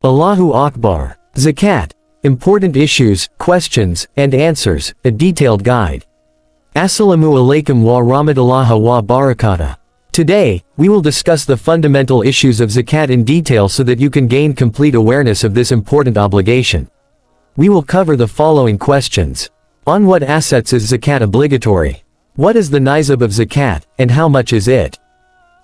Allahu Akbar. Zakat. Important issues, questions, and answers, a detailed guide. Assalamu alaikum wa rahmatullahi wa barakatuh. Today, we will discuss the fundamental issues of zakat in detail so that you can gain complete awareness of this important obligation. We will cover the following questions. On what assets is zakat obligatory? What is the nisab of zakat, and how much is it?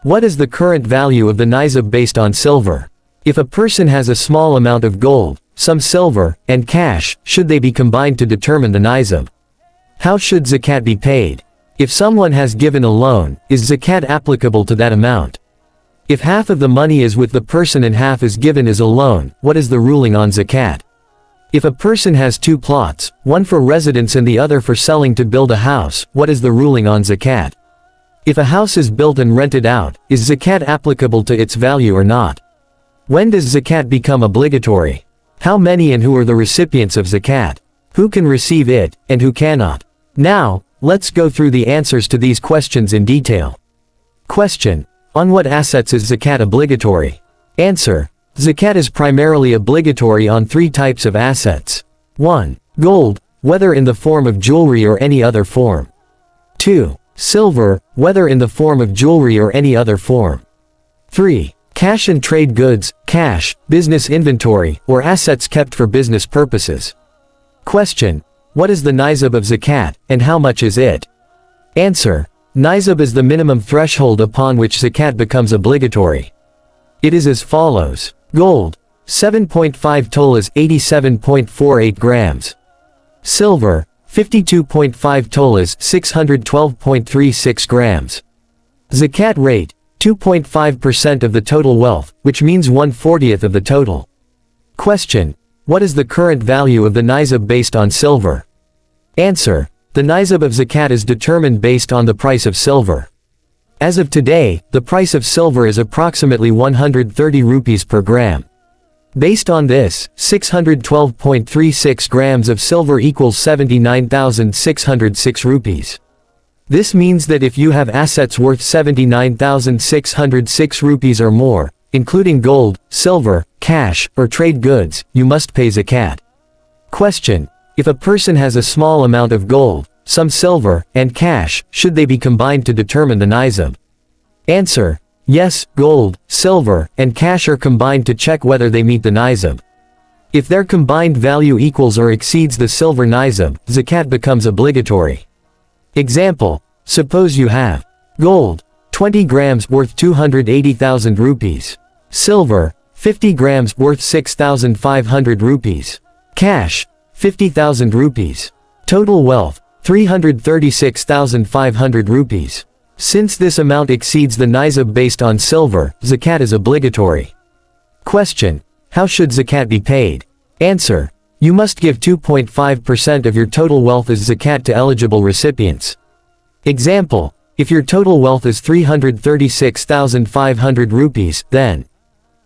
What is the current value of the nisab based on silver? If a person has a small amount of gold, some silver, and cash, should they be combined to determine the nisab? How should zakat be paid? If someone has given a loan, is zakat applicable to that amount? If half of the money is with the person and half is given as a loan, what is the ruling on zakat? If a person has two plots, one for residence and the other for selling to build a house, what is the ruling on zakat? If a house is built and rented out, is zakat applicable to its value or not? When does zakat become obligatory? How many and who are the recipients of zakat? Who can receive it, and who cannot? Now, let's go through the answers to these questions in detail. Question. On what assets is zakat obligatory? Answer. Zakat is primarily obligatory on three types of assets. 1. Gold, whether in the form of jewelry or any other form. 2. Silver, whether in the form of jewelry or any other form. 3. Cash and trade goods, cash, business inventory, or assets kept for business purposes. Question. What is the nisab of zakat, and how much is it? Answer. Nisab is the minimum threshold upon which zakat becomes obligatory. It is as follows. Gold, 7.5 tolas 87.48 grams. Silver, 52.5 tolas 612.36 grams. Zakat rate, 2.5% of the total wealth, which means 1/40th of the total. Question. What is the current value of the nisab based on silver? Answer. The nisab of zakat is determined based on the price of silver. As of today, the price of silver is approximately 130 rupees per gram. Based on this, 612.36 grams of silver equals 79,606 rupees. This means that if you have assets worth 79,606 rupees or more, including gold, silver, cash, or trade goods, you must pay zakat. Question. If a person has a small amount of gold, some silver, and cash, should they be combined to determine the nisab? Answer. Yes, gold, silver, and cash are combined to check whether they meet the nisab. If their combined value equals or exceeds the silver nisab, zakat becomes obligatory. Example. Suppose you have gold, 20 grams worth 280,000 rupees. Silver, 50 grams worth 6,500 rupees. Cash, 50,000 rupees. Total wealth, 336,500 rupees. Since this amount exceeds the nisab based on silver, zakat is obligatory. Question. How should zakat be paid? Answer. You must give 2.5% of your total wealth as zakat to eligible recipients. Example. If your total wealth is 336,500 rupees, then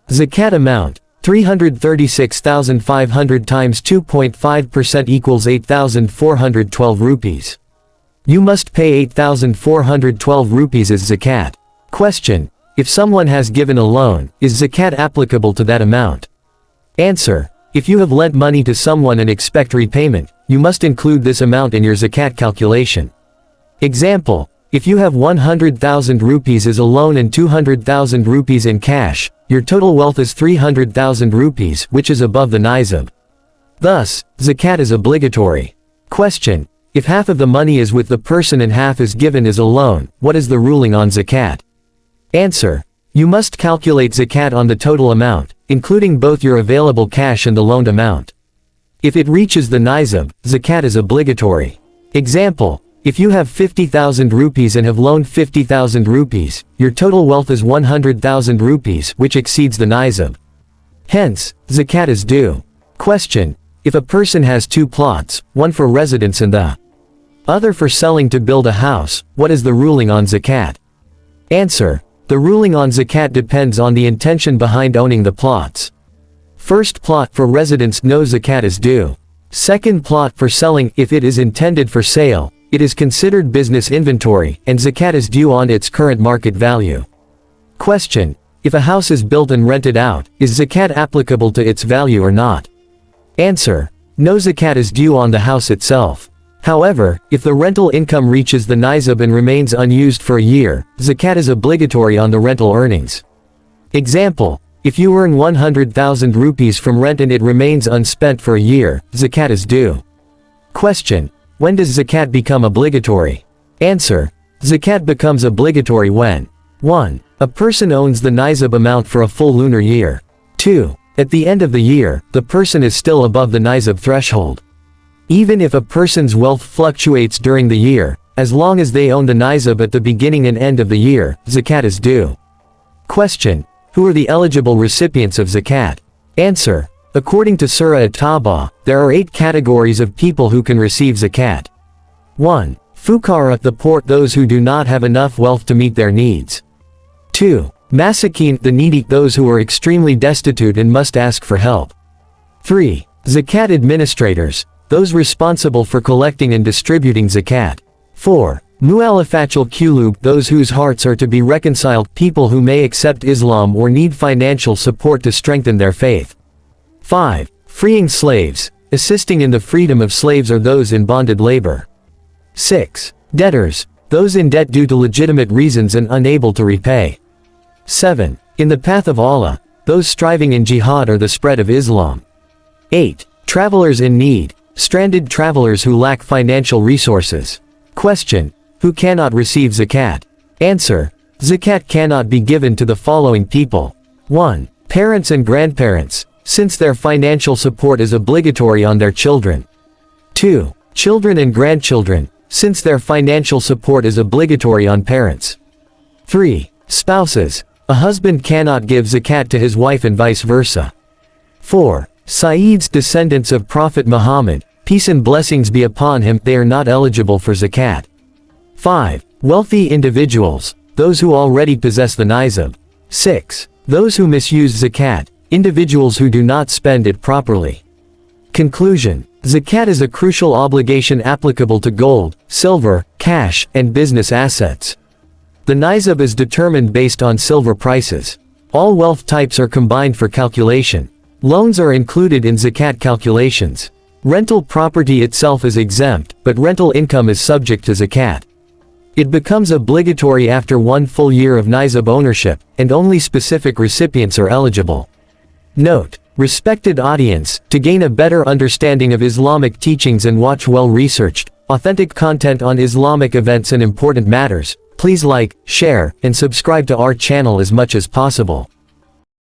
zakat amount, 336,500 times 2.5% equals 8,412 rupees. You must pay 8,412 rupees as zakat. Question. If someone has given a loan, is zakat applicable to that amount? Answer. If you have lent money to someone and expect repayment, you must include this amount in your zakat calculation. Example. If you have 100,000 rupees as a loan and 200,000 rupees in cash, your total wealth is 300,000 rupees, which is above the nisab. Thus, zakat is obligatory. Question. If half of the money is with the person and half is given as a loan, what is the ruling on zakat? Answer. You must calculate zakat on the total amount, including both your available cash and the loaned amount. If it reaches the nisab, zakat is obligatory. Example. If you have 50,000 rupees and have loaned 50,000 rupees, your total wealth is 100,000 rupees, which exceeds the nisab. Hence, zakat is due. Question. If a person has two plots, one for residence and the other for selling to build a house, what is the ruling on zakat? Answer. The ruling on zakat depends on the intention behind owning the plots. First plot for residence, no zakat is due. Second plot for selling, if it is intended for sale, it is considered business inventory, and zakat is due on its current market value. Question. If a house is built and rented out, is zakat applicable to its value or not? Answer. No, zakat is due on the house itself. However, if the rental income reaches the Nisab and remains unused for a year, zakat is obligatory on the rental earnings. Example. If you earn 100,000 rupees from rent and it remains unspent for a year, zakat is due. Question. When does zakat become obligatory? Answer. Zakat becomes obligatory when 1. A person owns the Nisab amount for a full lunar year. 2. At the end of the year, the person is still above the Nisab threshold. Even if a person's wealth fluctuates during the year, as long as they own the Nisab at the beginning and end of the year, zakat is due. Question. Who are the eligible recipients of zakat? Answer. According to Surah At-Tawbah, there are 8 categories of people who can receive zakat. 1. Fuqara, the poor, those who do not have enough wealth to meet their needs. 2. Masakin, the needy, those who are extremely destitute and must ask for help. 3. Zakat administrators, those responsible for collecting and distributing zakat. 4. Mu'alafatul qulub, those whose hearts are to be reconciled, people who may accept Islam or need financial support to strengthen their faith. 5. Freeing slaves, assisting in the freedom of slaves or those in bonded labor. 6. Debtors, those in debt due to legitimate reasons and unable to repay. 7. In the path of Allah, those striving in jihad or the spread of Islam. 8. Travelers in need, stranded travelers who lack financial resources. Question. Who cannot receive zakat? Answer. Zakat cannot be given to the following people. 1. Parents and grandparents, since their financial support is obligatory on their children. 2. Children and grandchildren, since their financial support is obligatory on parents. 3. Spouses. A husband cannot give zakat to his wife and vice versa. 4. Saeeds, descendants of Prophet Muhammad, peace and blessings be upon him, they are not eligible for zakat. 5. Wealthy individuals, those who already possess the Nisab. 6. Those who misuse zakat, individuals who do not spend it properly. Conclusion. Zakat is a crucial obligation applicable to gold, silver, cash, and business assets. The Nisab is determined based on silver prices. All wealth types are combined for calculation. Loans are included in zakat calculations. Rental property itself is exempt, but rental income is subject to zakat. It becomes obligatory after 1 full year of Nisab ownership, and only specific recipients are eligible. Note: respected audience, to gain a better understanding of Islamic teachings and watch well-researched, authentic content on Islamic events and important matters, please like, share, and subscribe to our channel as much as possible.